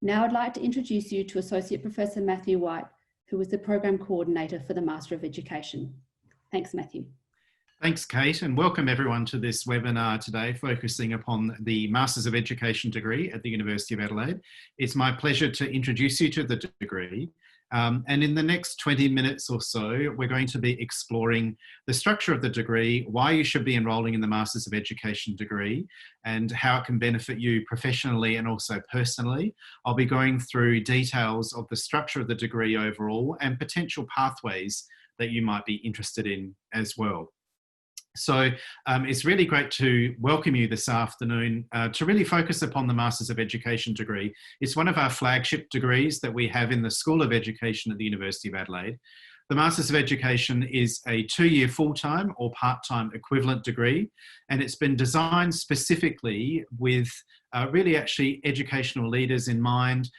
Now I'd like to introduce you to Associate Professor Mathew White, who is the Program Coordinator for the Master of Education. Thanks, Mathew. Thanks, Kate, and welcome everyone to this webinar today focusing upon the Masters of Education degree at the University of Adelaide. It's my pleasure to introduce you to the degree. And in the next 20 minutes or so, we're going to be exploring the structure of the degree, why you should be enrolling in the Masters of Education degree, and how it can benefit you professionally and also personally. I'll be going through details of the structure of the degree overall and potential pathways that you might be interested in as well. So it's really great to welcome you this afternoon to really focus upon the Masters of Education degree. It's one of our flagship degrees that we have in the School of Education at the University of Adelaide. The Masters of Education is a 2-year full-time or part-time equivalent degree, and it's been designed specifically with really actually educational leaders in mind,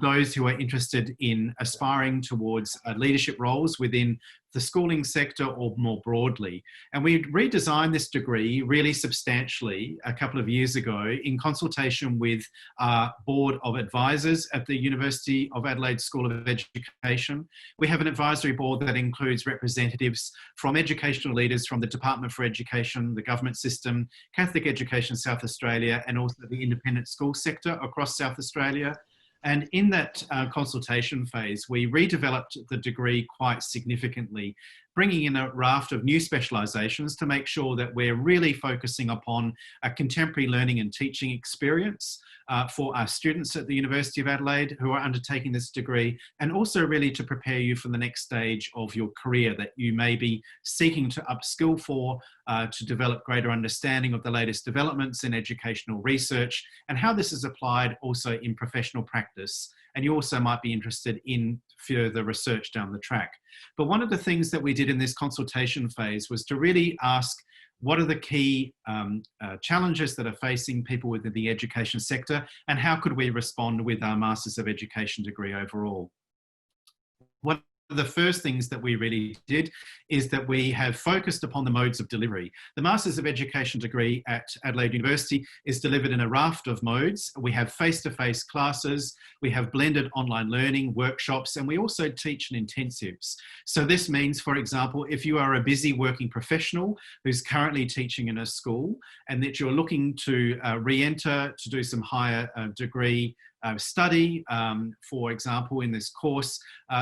those who are interested in aspiring towards leadership roles within the schooling sector or more broadly. And we redesigned this degree really substantially a couple of years ago in consultation with our board of advisors at the University of Adelaide School of Education. We have an advisory board that includes representatives from educational leaders from the Department for Education, the government system, Catholic Education South Australia, and also the independent school sector across South Australia. And in that consultation phase, we redeveloped the degree quite significantly, bringing in a raft of new specialisations to make sure that we're really focusing upon a contemporary learning and teaching experience for our students at the University of Adelaide who are undertaking this degree, and also really to prepare you for the next stage of your career that you may be seeking to upskill for, to develop greater understanding of the latest developments in educational research and how this is applied also in professional practice. And you also might be interested in further research down the track. But one of the things that we did in this consultation phase was to really ask, what are the key challenges that are facing people within the education sector, and how could we respond with our Masters of Education degree overall? One of the first things that we really did is that we have focused upon the modes of delivery. The Masters of Education degree at Adelaide University is delivered in a raft of modes. We have face-to-face classes, we have blended online learning, workshops, and we also teach in intensives. So this means, for example, if you are a busy working professional who's currently teaching in a school and that you're looking to re-enter to do some higher degree study, for example, in this course.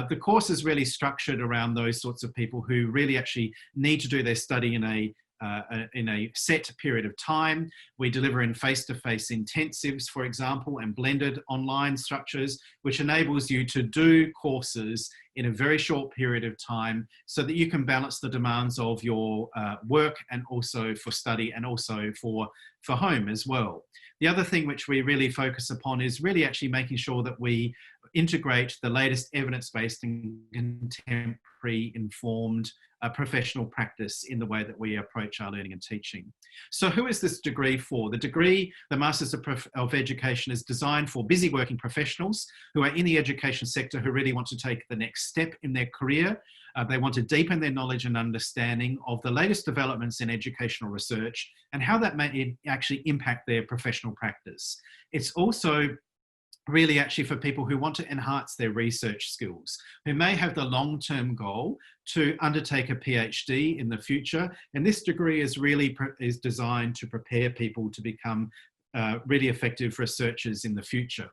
The course is really structured around those sorts of people who really actually need to do their study in a set period of time. We deliver in face-to-face intensives, for example, and blended online structures, which enables you to do courses in a very short period of time so that you can balance the demands of your work and also for study and also for home as well. The other thing which we really focus upon is really actually making sure that we integrate the latest evidence-based and contemporary informed professional practice in the way that we approach our learning and teaching. So who is this degree for? The degree, the Masters of Education, is designed for busy working professionals who are in the education sector who really want to take the next step in their career. They want to deepen their knowledge and understanding of the latest developments in educational research and how that may actually impact their professional practice. It's also really actually for people who want to enhance their research skills, who may have the long-term goal to undertake a PhD in the future. And this degree is really designed to prepare people to become really effective researchers in the future.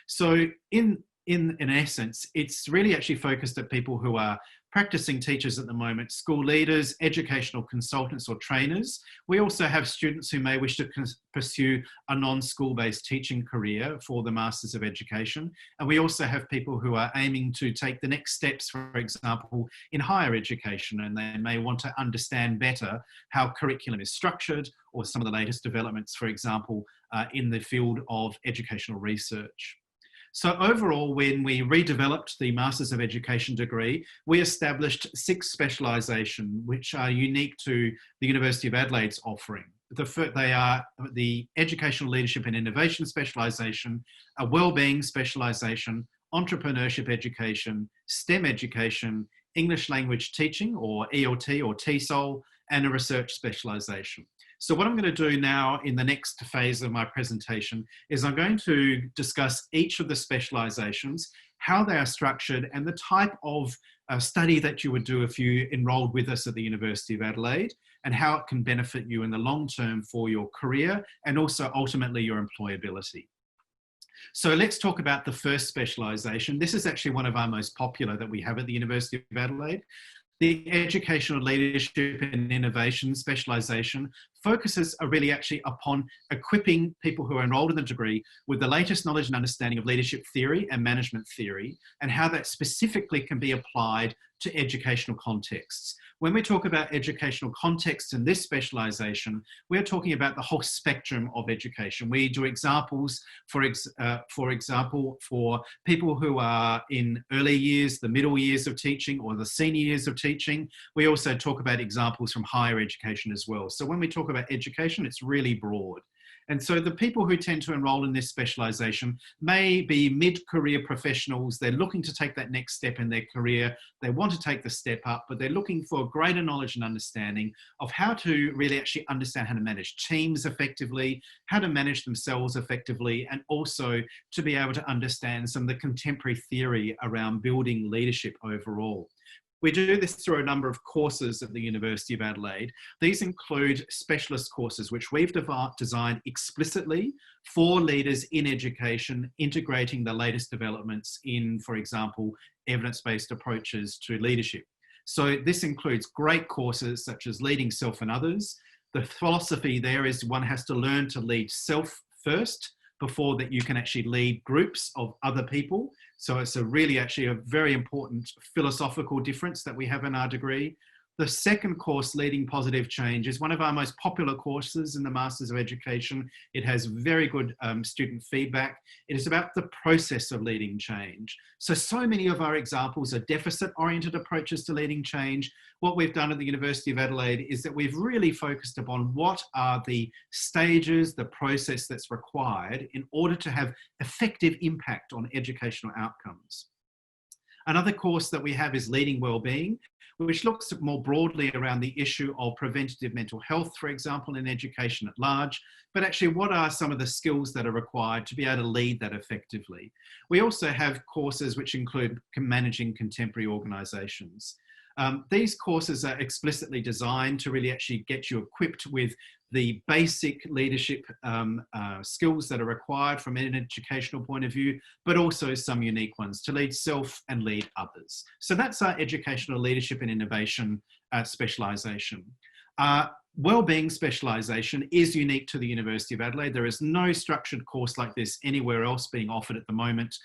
So in essence, it's really actually focused at people who are practicing teachers at the moment, school leaders, educational consultants or trainers. We also have students who may wish to pursue a non-school-based teaching career for the Masters of Education. And we also have people who are aiming to take the next steps, for example, in higher education, and they may want to understand better how curriculum is structured or some of the latest developments, for example, in the field of educational research. So overall, when we redeveloped the Masters of Education degree, we established 6 specialisations which are unique to the University of Adelaide's offering. They are the Educational Leadership and Innovation specialisation, a Wellbeing specialisation, Entrepreneurship Education, STEM Education, English Language Teaching or ELT or TESOL, and a Research specialisation. So what I'm going to do now in the next phase of my presentation is I'm going to discuss each of the specializations, how they are structured, and the type of study that you would do if you enrolled with us at the University of Adelaide, and how it can benefit you in the long term for your career and also ultimately your employability. So let's talk about the first specialisation. This is actually one of our most popular that we have at the University of Adelaide. The Educational Leadership and Innovation specialisation focuses really actually upon equipping people who are enrolled in the degree with the latest knowledge and understanding of leadership theory and management theory, and how that specifically can be applied to educational contexts. When we talk about educational contexts in this specialisation, we're talking about the whole spectrum of education. We do examples, for example, for people who are in early years, the middle years of teaching, or the senior years of teaching. We also talk about examples from higher education as well. So when we talk about education, it's really broad. And so the people who tend to enroll in this specialisation may be mid-career professionals. They're looking to take that next step in their career. They want to take the step up, but they're looking for greater knowledge and understanding of how to really actually understand how to manage teams effectively, how to manage themselves effectively, and also to be able to understand some of the contemporary theory around building leadership overall. We do this through a number of courses at the University of Adelaide. These include specialist courses, which we've designed explicitly for leaders in education, integrating the latest developments in, for example, evidence-based approaches to leadership. So this includes great courses such as Leading Self and Others. The philosophy there is one has to learn to lead self first before that you can actually lead groups of other people. So it's really actually a very important philosophical difference that we have in our degree. The second course, Leading Positive Change, is one of our most popular courses in the Masters of Education. It has very good student feedback. It is about the process of leading change. So many of our examples are deficit-oriented approaches to leading change. What we've done at the University of Adelaide is that we've really focused upon what are the stages, the process that's required in order to have effective impact on educational outcomes. Another course that we have is Leading Wellbeing, which looks more broadly around the issue of preventative mental health, for example, in education at large, but actually what are some of the skills that are required to be able to lead that effectively. We also have courses which include managing contemporary organisations. These courses are explicitly designed to really actually get you equipped with the basic leadership skills that are required from an educational point of view, but also some unique ones to lead self and lead others. So that's our educational leadership and innovation specialisation. Wellbeing specialisation is unique to the University of Adelaide. There is no structured course like this anywhere else being offered at the moment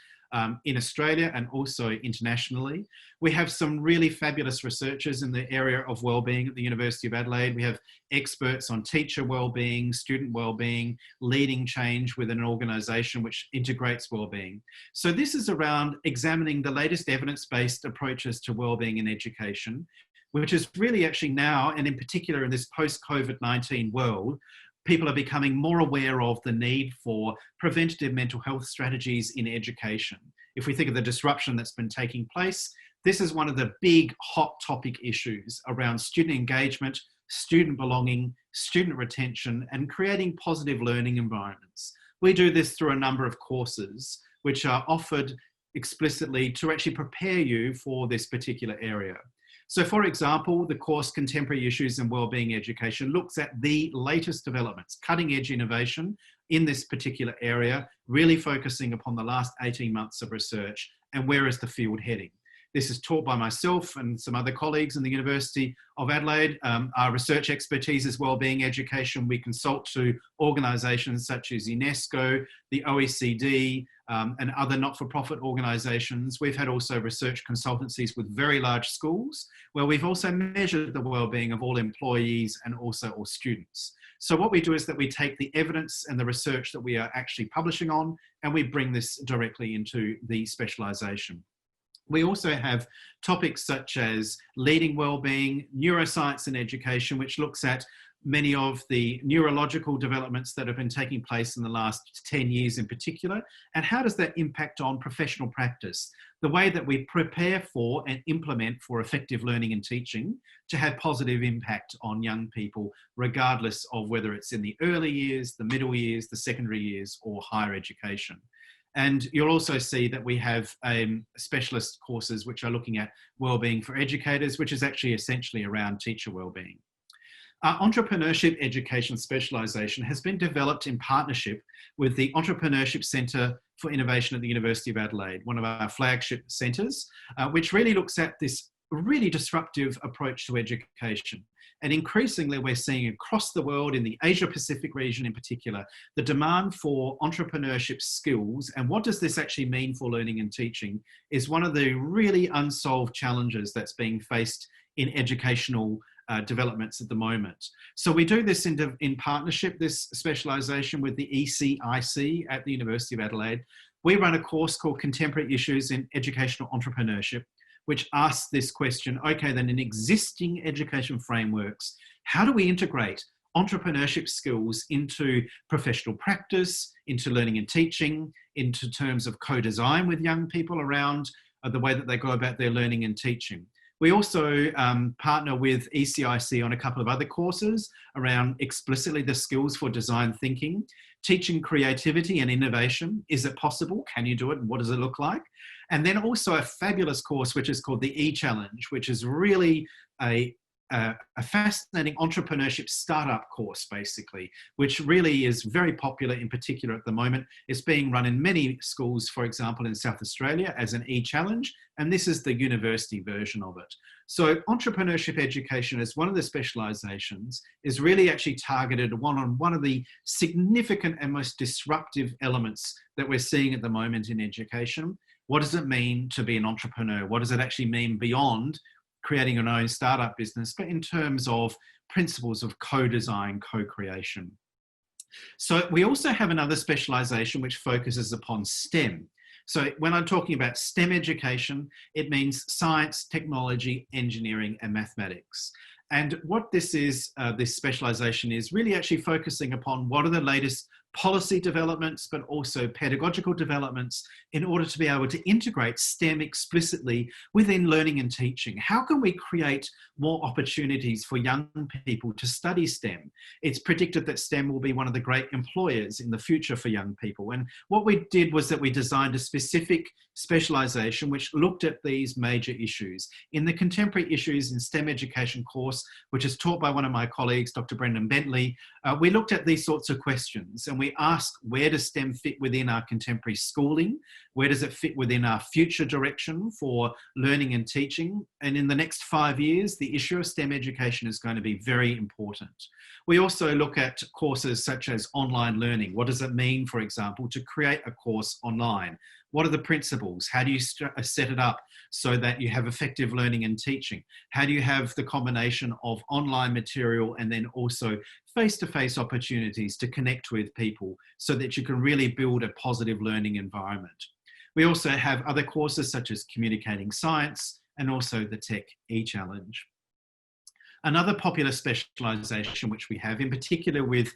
in Australia and also internationally. We have some really fabulous researchers in the area of wellbeing at the University of Adelaide. We have experts on teacher wellbeing, student wellbeing, leading change within an organisation which integrates wellbeing. So this is around examining the latest evidence-based approaches to wellbeing in education, which is really actually now, and in particular in this post-COVID-19 world, people are becoming more aware of the need for preventative mental health strategies in education. If we think of the disruption that's been taking place, this is one of the big hot topic issues around student engagement, student belonging, student retention, and creating positive learning environments. We do this through a number of courses which are offered explicitly to actually prepare you for this particular area. So for example, the course Contemporary Issues in Wellbeing Education looks at the latest developments, cutting edge innovation in this particular area, really focusing upon the last 18 months of research and where is the field heading. This is taught by myself and some other colleagues in the University of Adelaide. Our research expertise is wellbeing education. We consult to organisations such as UNESCO, the OECD, and other not-for-profit organisations. We've had also research consultancies with very large schools, where we've also measured the wellbeing of all employees and also all students. So what we do is that we take the evidence and the research that we are actually publishing on, and we bring this directly into the specialisation. We also have topics such as leading wellbeing, neuroscience in education, which looks at many of the neurological developments that have been taking place in the last 10 years in particular, and how does that impact on professional practice, the way that we prepare for and implement for effective learning and teaching to have positive impact on young people, regardless of whether it's in the early years, the middle years, the secondary years, or higher education. And you'll also see that we have specialist courses which are looking at wellbeing for educators, which is actually essentially around teacher wellbeing. Our entrepreneurship education specialisation has been developed in partnership with the Entrepreneurship Centre for Innovation at the University of Adelaide, one of our flagship centres, which really looks at this really disruptive approach to education. And increasingly, we're seeing across the world, in the Asia-Pacific region in particular, the demand for entrepreneurship skills and what does this actually mean for learning and teaching is one of the really unsolved challenges that's being faced in educational developments at the moment. So we do this in partnership, this specialisation with the ECIC at the University of Adelaide. We run a course called Contemporary Issues in Educational Entrepreneurship, which asks this question, okay, then in existing education frameworks, how do we integrate entrepreneurship skills into professional practice, into learning and teaching, into terms of co-design with young people around the way that they go about their learning and teaching. We also partner with ECIC on a couple of other courses around explicitly the skills for design thinking, teaching creativity and innovation. Is it possible? Can you do it? And what does it look like? And then also a fabulous course, which is called the E-Challenge, which is really a fascinating entrepreneurship startup course, basically, which really is very popular in particular at the moment. It's being run in many schools, for example, in South Australia as an E-Challenge, and this is the university version of it. So entrepreneurship education as one of the specializations is really actually targeted on one of the significant and most disruptive elements that we're seeing at the moment in education. What does it mean to be an entrepreneur? What does it actually mean beyond creating your own startup business, but in terms of principles of co-design, co-creation? So we also have another specialization which focuses upon STEM. So when I'm talking about STEM education, it means science, technology, engineering, and mathematics. And what this is, this specialization is really actually focusing upon what are the latest policy developments, but also pedagogical developments in order to be able to integrate STEM explicitly within learning and teaching. How can we create more opportunities for young people to study STEM? It's predicted that STEM will be one of the great employers in the future for young people. And what we did was that we designed a specific specialization which looked at these major issues. In the Contemporary Issues in STEM Education course, which is taught by one of my colleagues, Dr. Brendan Bentley, we looked at these sorts of questions and we asked, where does STEM fit within our contemporary schooling? Where does it fit within our future direction for learning and teaching? And in the next 5 years, the issue of STEM education is going to be very important. We also look at courses such as online learning. What does it mean, for example, to create a course online? What are the principles? How do you set it up so that you have effective learning and teaching? How do you have the combination of online material and then also face-to-face opportunities to connect with people so that you can really build a positive learning environment? We also have other courses such as Communicating Science and also the Tech E-Challenge. Another popular specialisation which we have, in particular with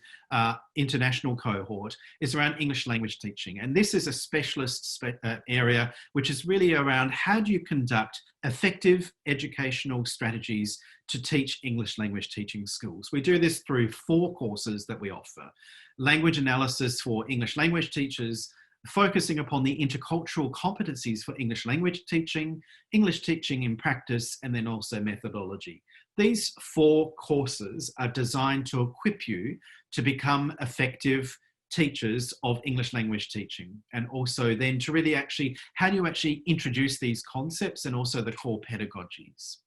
international cohort, is around English language teaching. And this is a specialist area which is really around how do you conduct effective educational strategies to teach English language teaching skills. We do this through 4 courses that we offer. Language analysis for English language teachers, focusing upon the intercultural competencies for English language teaching in practice, and then also methodology. These 4 courses are designed to equip you to become effective teachers of English language teaching, and also then to really actually, how do you actually introduce these concepts and also the core pedagogies.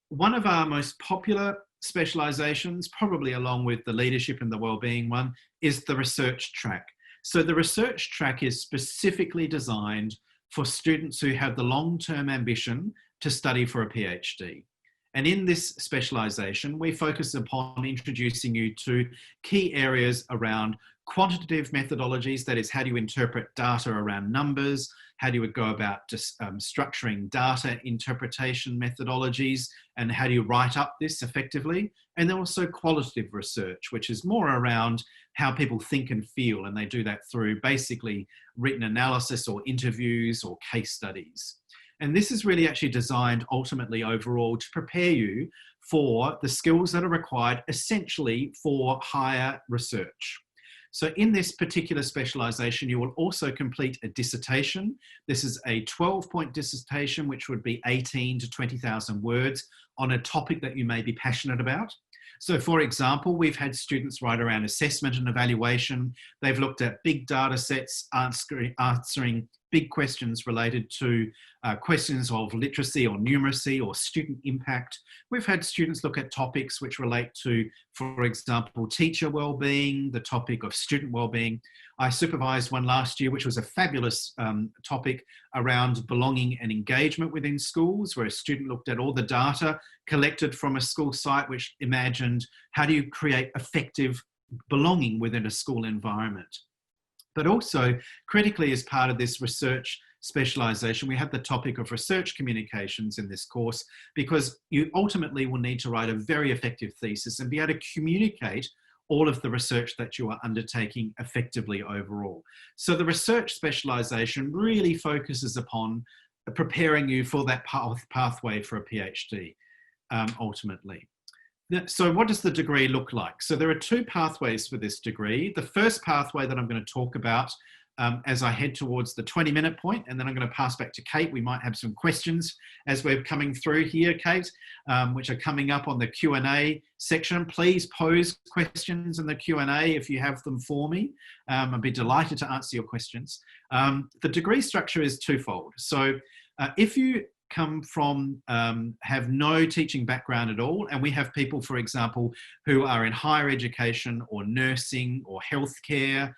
One of our most popular specializations, probably along with the leadership and the wellbeing one, is the research track. So the research track is specifically designed for students who have the long-term ambition to study for a PhD. And in this specialisation, we focus upon introducing you to key areas around quantitative methodologies, that is, how do you interpret data around numbers, how do you go about just structuring data interpretation methodologies, and how do you write up this effectively, and then also qualitative research, which is more around how people think and feel, and they do that through basically written analysis or interviews or case studies. And this is really actually designed ultimately overall to prepare you for the skills that are required essentially for higher research. So in this particular specialisation, you will also complete a dissertation. This is a 12-point dissertation, which would be 18 to 20,000 words on a topic that you may be passionate about. So for example, we've had students write around assessment and evaluation. They've looked at big data sets, answering big questions related to questions of literacy or numeracy or student impact. We've had students look at topics which relate to, for example, teacher wellbeing, the topic of student wellbeing. I supervised one last year, which was a fabulous topic around belonging and engagement within schools, where a student looked at all the data collected from a school site, which imagined how do you create effective belonging within a school environment. But also, critically, as part of this research specialisation, we have the topic of research communications in this course, because you ultimately will need to write a very effective thesis and be able to communicate all of the research that you are undertaking effectively overall. So the research specialisation really focuses upon preparing you for that pathway for a PhD, ultimately. So what does the degree look like? So there are two pathways for this degree. The first pathway that I'm going to talk about as I head towards the 20-minute point, and then I'm going to pass back to Kate. We might have some questions as we're coming through here, Kate, which are coming up on the Q&A section. Please pose questions in the Q&A if you have them for me. I'd be delighted to answer your questions. The degree structure is twofold. So if you come from, have no teaching background at all, and we have people, for example, who are in higher education or nursing or healthcare.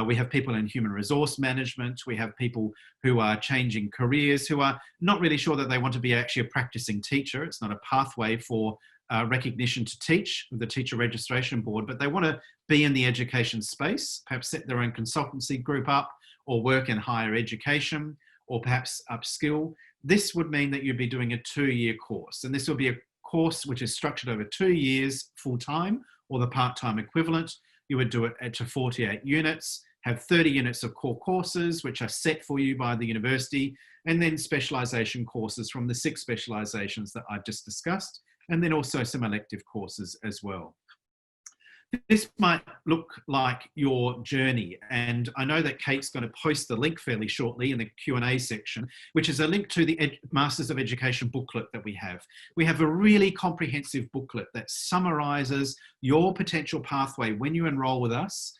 We have people in human resource management. We have people who are changing careers, who are not really sure that they want to be actually a practicing teacher. It's not a pathway for recognition to teach with the Teacher Registration Board, but they want to be in the education space, perhaps set their own consultancy group up, or work in higher education, or perhaps upskill. This would mean that you'd be doing a 2-year course, and this will be a course which is structured over 2 years full-time, or the part-time equivalent. You would do it to 48 units, have 30 units of core courses, which are set for you by the university, and then specialisation courses from the 6 specialisations that I've just discussed, and then also some elective courses as well. This might look like your journey, and I know that Kate's going to post the link fairly shortly in the Q&A section, which is a link to the Masters of Education booklet that we have. We have a really comprehensive booklet that summarises your potential pathway when you enrol with us,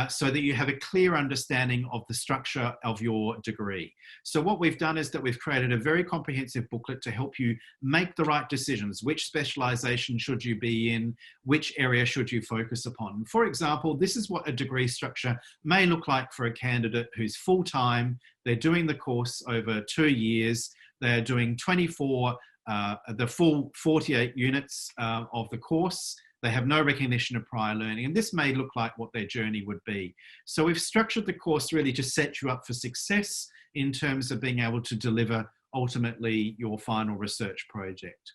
so that you have a clear understanding of the structure of your degree. So what we've done is that we've created a very comprehensive booklet to help you make the right decisions. Which specialisation should you be in? Which area should you focus upon? For example, this is what a degree structure may look like for a candidate who's full-time. They're doing the course over 2 years. They're doing the full 48 units of the course. They have no recognition of prior learning, and this may look like what their journey would be. So we've structured the course really to set you up for success in terms of being able to deliver ultimately your final research project.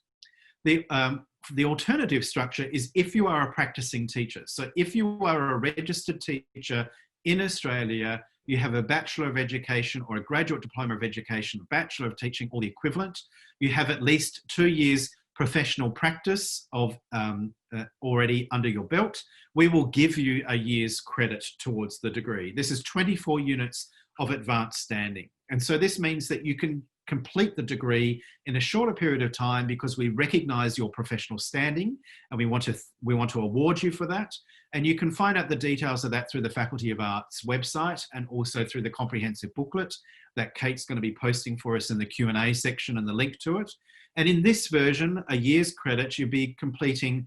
The alternative structure is if you are a practicing teacher. So if you are a registered teacher in Australia, you have a Bachelor of Education or a Graduate Diploma of Education, Bachelor of Teaching or the equivalent, you have at least 2 years professional practice of already under your belt, we will give you a year's credit towards the degree. This is 24 units of advanced standing. And so this means that you can complete the degree in a shorter period of time because we recognise your professional standing and we want to award you for that. And you can find out the details of that through the Faculty of Arts website and also through the comprehensive booklet that Kate's going to be posting for us in the Q&A section and the link to it. And in this version, a year's credit, you'll be completing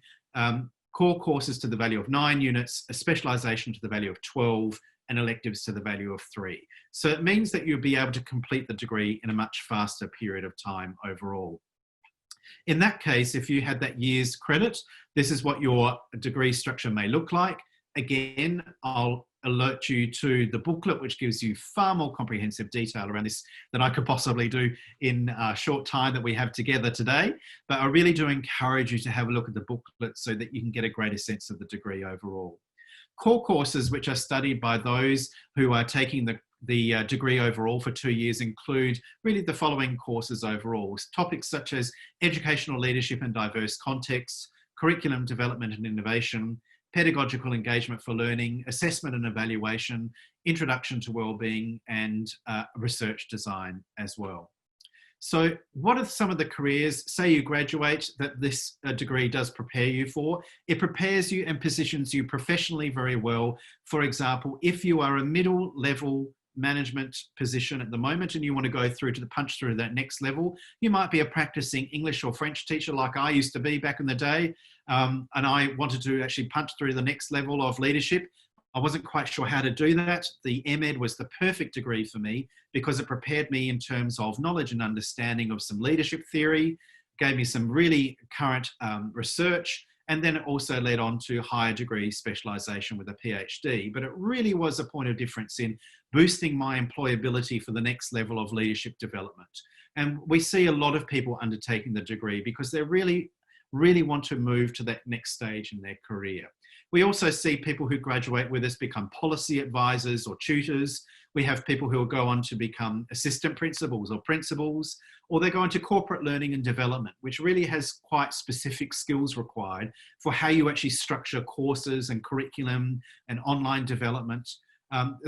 core courses to the value of 9 units, a specialisation to the value of 12, and electives to the value of 3. So it means that you'll be able to complete the degree in a much faster period of time overall. In that case, if you had that year's credit, this is what your degree structure may look like. Again, I'll alert you to the booklet, which gives you far more comprehensive detail around this than I could possibly do in a short time that we have together today. But I really do encourage you to have a look at the booklet so that you can get a greater sense of the degree overall. Core courses which are studied by those who are taking the degree overall for 2 years include really the following courses overall. Topics such as educational leadership in diverse contexts, curriculum development and innovation, pedagogical engagement for learning, assessment and evaluation, introduction to wellbeing, and research design as well. So what are some of the careers, say you graduate, that this degree does prepare you for? It prepares you and positions you professionally very well. For example, if you are a middle level management position at the moment and you want to go through to the punch through that next level, you might be a practicing English or French teacher like I used to be back in the day, and I wanted to actually punch through the next level of leadership. I wasn't quite sure how to do that. The MEd was the perfect degree for me because it prepared me in terms of knowledge and understanding of some leadership theory, gave me some really current research, and then it also led on to higher degree specialisation with a PhD. But it really was a point of difference in boosting my employability for the next level of leadership development. And we see a lot of people undertaking the degree because they really want to move to that next stage in their career. We also see people who graduate with us become policy advisors or tutors. We have people who will go on to become assistant principals or principals, or they go into corporate learning and development, which really has quite specific skills required for how you actually structure courses and curriculum and online development.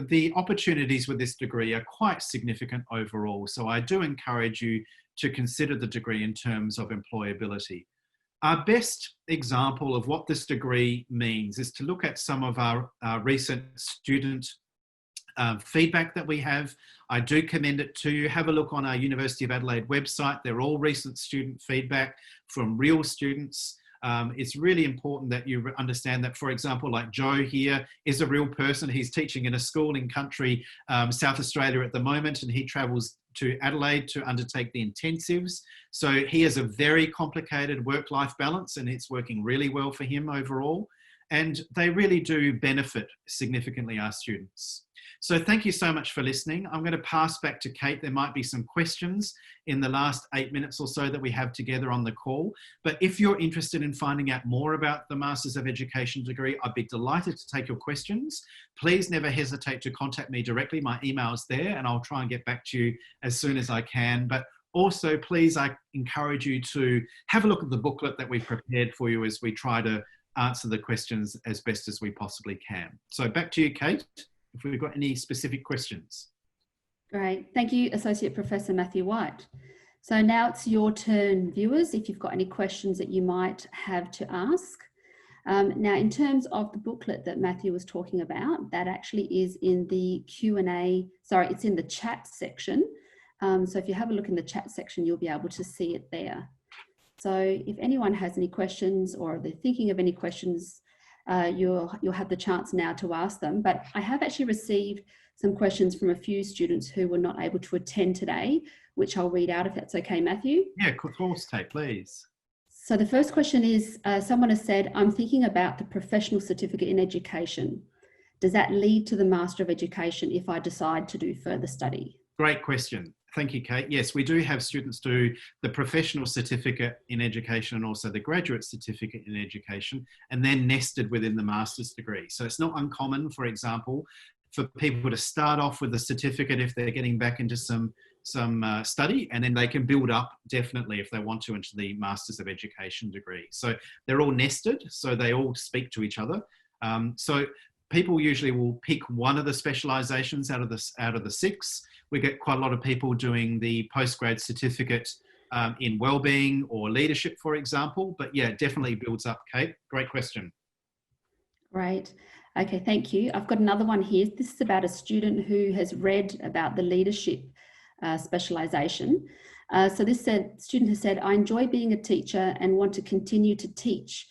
The opportunities with this degree are quite significant overall. So I do encourage you to consider the degree in terms of employability. Our best example of what this degree means is to look at some of our recent student feedback that we have. I do commend it to you. Have a look on our University of Adelaide website. They're all recent student feedback from real students. It's really important that you understand that, for example, like Joe here is a real person. He's teaching in a school in country, South Australia at the moment, and he travels to Adelaide to undertake the intensives. So he has a very complicated work-life balance and it's working really well for him overall. And they really do benefit significantly, our students. So thank you so much for listening. I'm going to pass back to Kate. There might be some questions in the last 8 minutes or so that we have together on the call. But if you're interested in finding out more about the Masters of Education degree, I'd be delighted to take your questions. Please never hesitate to contact me directly. My email's there and I'll try and get back to you as soon as I can. But also, please, I encourage you to have a look at the booklet that we've prepared for you as we try to answer the questions as best as we possibly can. So back to you, Kate, if we've got any specific questions. Great. Thank you, Associate Professor Mathew White. So now it's your turn, viewers, if you've got any questions that you might have to ask. Now, in terms of the booklet that Matthew was talking about, that actually is in the Q&A, sorry, it's in the chat section. So if you have a look in the chat section, you'll be able to see it there. So if anyone has any questions or they're thinking of any questions, you'll have the chance now to ask them. But I have actually received some questions from a few students who were not able to attend today, which I'll read out if that's okay, Matthew. Yeah, of course, Kate, please. So the first question is, someone has said, I'm thinking about the professional certificate in education. Does that lead to the Master of Education if I decide to do further study? Great question. Thank you, Kate. Yes, we do have students do the professional certificate in education and also the graduate certificate in education, and then nested within the master's degree. So it's not uncommon, for example, for people to start off with the certificate if they're getting back into some study, and then they can build up definitely if they want to into the Masters of Education degree. So they're all nested, so they all speak to each other. So people usually will pick one of the specializations out of the 6. We get quite a lot of people doing the postgrad certificate in wellbeing or leadership, for example. But yeah, it definitely builds up, Kate. Great question. Great. Okay, thank you. I've got another one here. This is about a student who has read about the leadership specialization. So this student has said, I enjoy being a teacher and want to continue to teach,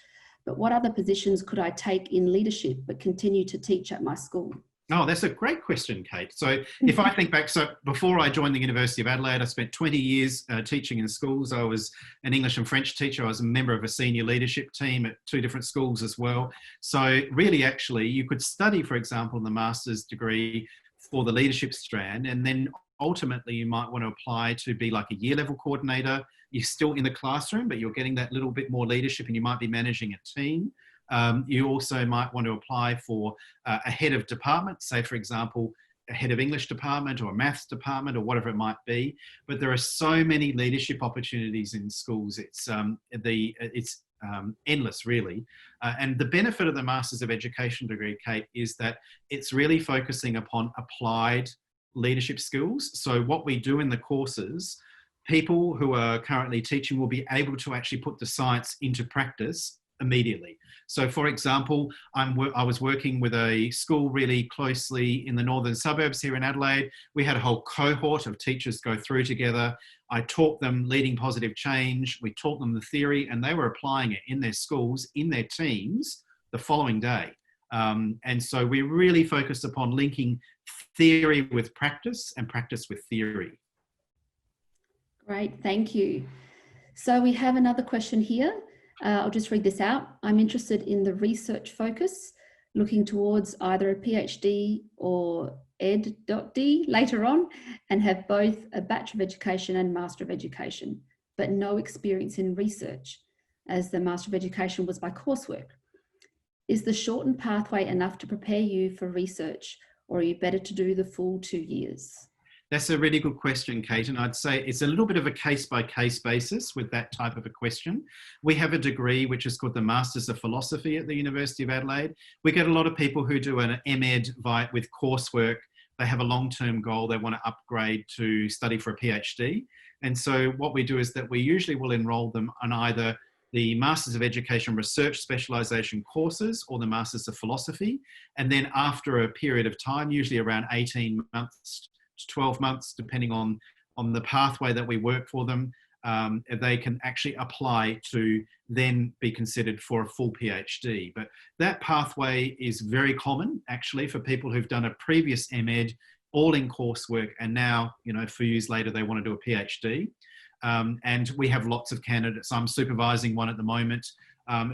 but what other positions could I take in leadership but continue to teach at my school? Oh, that's a great question, Kate. So if I think back, so before I joined the University of Adelaide, I spent 20 years teaching in schools. I was an English and French teacher. I was a member of a senior leadership team at 2 different schools as well. So really, actually, you could study, for example, the master's degree for the leadership strand, and then ultimately you might want to apply to be like a year level coordinator. You're still in the classroom, but you're getting that little bit more leadership and you might be managing a team. You also might want to apply for a head of department, say, for example, a head of English department or a maths department or whatever it might be. But there are so many leadership opportunities in schools. It's endless, really. And the benefit of the Masters of Education degree, Kate, is that it's really focusing upon applied leadership skills. So what we do in the courses, people who are currently teaching will be able to actually put the science into practice immediately. So for example, I was working with a school really closely in the northern suburbs here in Adelaide. We had a whole cohort of teachers go through together. I taught them leading positive change. We taught them the theory and they were applying it in their schools, in their teams the following day. And so we really focused upon linking theory with practice and practice with theory. Great, thank you. So we have another question here. I'll just read this out. I'm interested in the research focus, looking towards either a PhD or ed.D later on, and have both a Bachelor of Education and Master of Education, but no experience in research, as the Master of Education was by coursework. Is the shortened pathway enough to prepare you for research, or are you better to do the full 2 years? That's a really good question, Kate, and I'd say it's a little bit of a case-by-case basis with that type of a question. We have a degree which is called the Masters of Philosophy at the University of Adelaide. We get a lot of people who do an MEd with coursework. They have a long-term goal. They want to upgrade to study for a PhD. And so what we do is that we usually will enroll them on either the Masters of Education Research Specialisation courses or the Masters of Philosophy. And then after a period of time, usually around 18 months, 12 months, depending on the pathway that we work for them, they can actually apply to then be considered for a full PhD. But that pathway is very common, actually, for people who've done a previous MEd, all in coursework, and now, a few years later, they want to do a PhD. And we have lots of candidates. I'm supervising one at the moment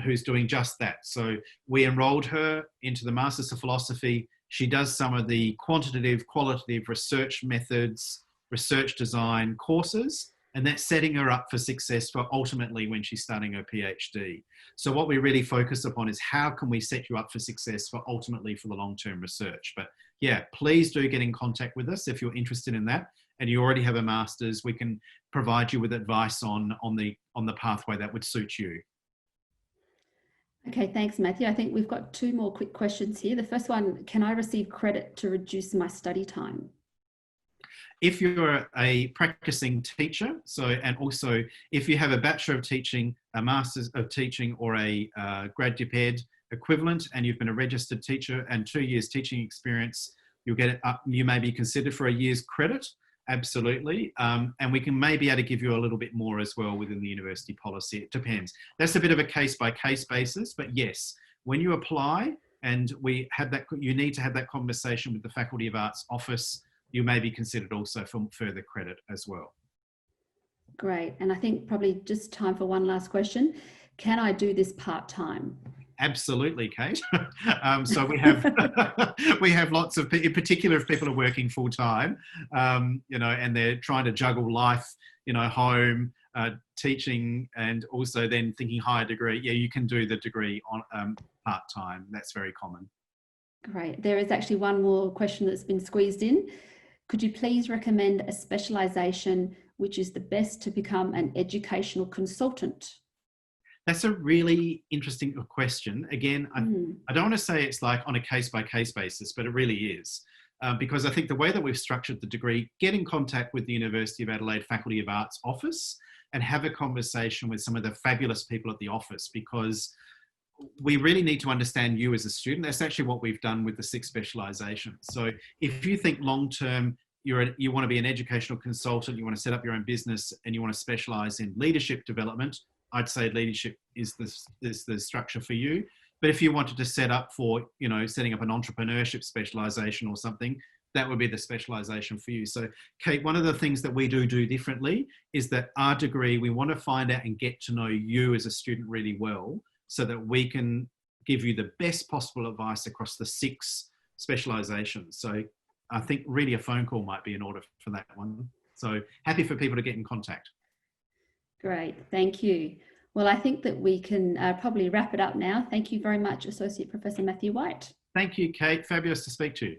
who's doing just that. So we enrolled her into the Masters of Philosophy. She does some of the quantitative, qualitative research methods, research design courses, and that's setting her up for success for ultimately when she's starting her PhD. So what we really focus upon is how can we set you up for success for ultimately for the long-term research. But yeah, please do get in contact with us if you're interested in that and you already have a master's. We can provide you with advice on the pathway that would suit you. Okay, thanks, Matthew. I think we've got 2 more quick questions here. The first one, can I receive credit to reduce my study time? If you're a practicing teacher, and also if you have a Bachelor of Teaching, a Master's of Teaching, or a Grad Dip Ed equivalent, and you've been a registered teacher and 2 years teaching experience, you'll get it up. You may be considered for a year's credit. Absolutely. And we can maybe able to give you a little bit more as well within the university policy. It depends. That's a bit of a case-by-case basis, but yes, when you apply and we have that, you need to have that conversation with the Faculty of Arts office. You may be considered also for further credit as well. Great. And I think probably just time for one last question. Can I do this part-time? Absolutely, Kate. So we have lots of, in particular, if people are working full time, and they're trying to juggle life, home, teaching, and also then thinking higher degree. Yeah, you can do the degree on part time. That's very common. Great. There is actually one more question that's been squeezed in. Could you please recommend a specialisation which is the best to become an educational consultant? That's a really interesting question. Again, I don't want to say it's like on a case-by-case basis, but it really is. Because I think the way that we've structured the degree, get in contact with the University of Adelaide Faculty of Arts office and have a conversation with some of the fabulous people at the office, because we really need to understand you as a student. That's actually what we've done with the 6 specialisations. So if you think long-term, you want to be an educational consultant, you want to set up your own business, and you want to specialise in leadership development, I'd say leadership is the structure for you. But if you wanted to set up for, you know, setting up an entrepreneurship specialization or something, that would be the specialization for you. So, Kate, one of the things that we do differently is that our degree, we want to find out and get to know you as a student really well so that we can give you the best possible advice across the 6 specializations. So I think really a phone call might be in order for that one. So happy for people to get in contact. Great, thank you. Well, I think that we can probably wrap it up now. Thank you very much, Associate Professor Mathew White. Thank you, Kate. Fabulous to speak to you.